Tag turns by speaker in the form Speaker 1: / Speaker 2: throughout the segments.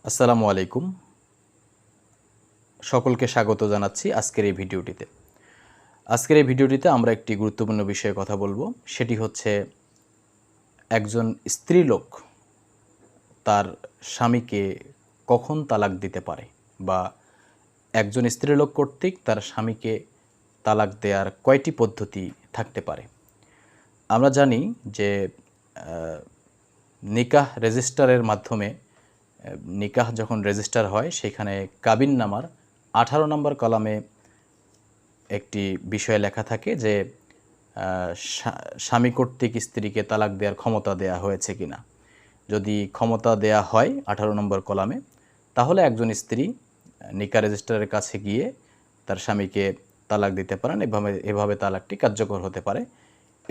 Speaker 1: আসসালামু আলাইকুম। সকলকে স্বাগত জানাচ্ছি আজকের এই ভিডিওটিতে। আমরা একটি গুরুত্বপূর্ণ বিষয়ে কথা বলবো। সেটি হচ্ছে একজন স্ত্রীলোক তার স্বামীকে কখন তালাক দিতে পারে, বা একজন স্ত্রীলোক কর্তৃক তার স্বামীকে তালাক দেওয়ার কয়টি পদ্ধতি থাকতে পারে। আমরা জানি যে নিকাহ রেজিস্টারের মাধ্যমে নিকাহ যখন রেজিস্টার হয়, সেখানে কাবিননামার 18 নম্বর কলামে একটি বিষয় লেখা থাকে যে স্বামী কর্তৃক স্ত্রীকে তালাক দেওয়ার ক্ষমতা দেয়া হয়েছে কিনা। যদি ক্ষমতা দেয়া হয় 18 নম্বর কলামে, তাহলে একজন স্ত্রী নিকাহ রেজিস্টারের কাছে গিয়ে তার স্বামীকে তালাক দিতে পারেন। এভাবে তালাকটি কার্যকর হতে পারে।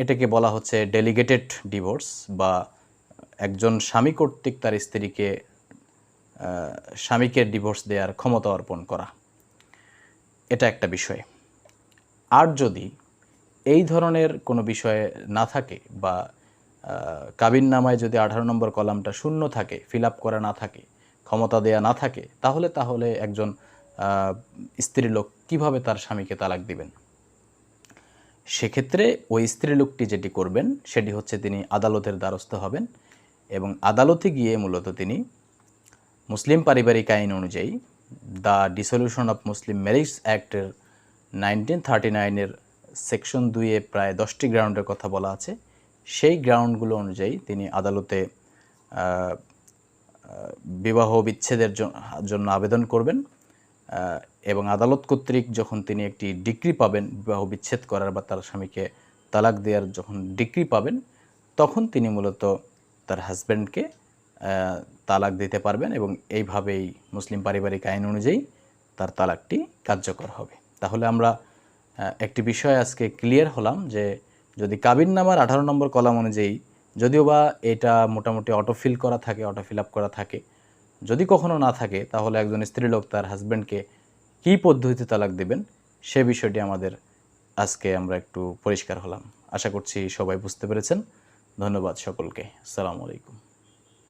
Speaker 1: এটাকে বলা হচ্ছে ডেলিগেটেড ডিভোর্স, বা একজন স্বামী কর্তৃক তার স্বামীকে ডিভোর্স দেওয়ার ক্ষমতা অর্পণ করা। এটা একটা বিষয়। আর যদি এই ধরনের কোনো বিষয় না থাকে, বা কাবিননামায় যদি 18 নম্বর কলামটা শূন্য থাকে, ফিল আপ করা না থাকে, ক্ষমতা দেয়া না থাকে, তাহলে একজন স্ত্রীলোক কিভাবে তার স্বামীকে তালাক দিবেন। সেক্ষেত্রে ওই স্ত্রীলোকটি যেটি করবেন সেটি হচ্ছে তিনি আদালতের দ্বারস্থ হবেন, এবং আদালতে গিয়ে মূলত তিনি মুসলিম পারিবারিক আইন অনুযায়ী the dissolution of Muslim marriage অ্যাক্টের 1939-এর সেকশন 2-এ প্রায় 10টি গ্রাউন্ডের কথা বলা আছে। সেই গ্রাউন্ডগুলো অনুযায়ী তিনি আদালতে বিবাহ বিচ্ছেদের জন্য আবেদন করবেন, এবং আদালত কর্তৃক যখন তিনি একটি ডিক্রি পাবেন বিবাহ বিচ্ছেদ করার বা তার স্বামীকে তালাক দেওয়ার যখন ডিক্রি পাবেন, তখন তিনি মূলত তার হাজব্যান্ডকে তালাক দিতে পারবেন, এবং এইভাবেই মুসলিম পারিবারিক আইন অনুযায়ী তার তালাকটি কার্যকর হবে। তাহলে আমরা একটি বিষয় আজকে ক্লিয়ার হলাম যে যদি কাবিননামার 18 নম্বর কলাম অনুযায়ী, যদিও বা এটা মোটামুটি অটো ফিল আপ করা থাকে, যদি কখনো না থাকে, তাহলে একজন স্ত্রীলোক তার হাজব্যান্ডকে কী পদ্ধতিতে তালাক দেবেন সে বিষয়টি আজকে আমরা একটু পরিষ্কার হলাম। আশা করছি সবাই বুঝতে পেরেছেন। ধন্যবাদ সকলকে। আসসালামু আলাইকুম।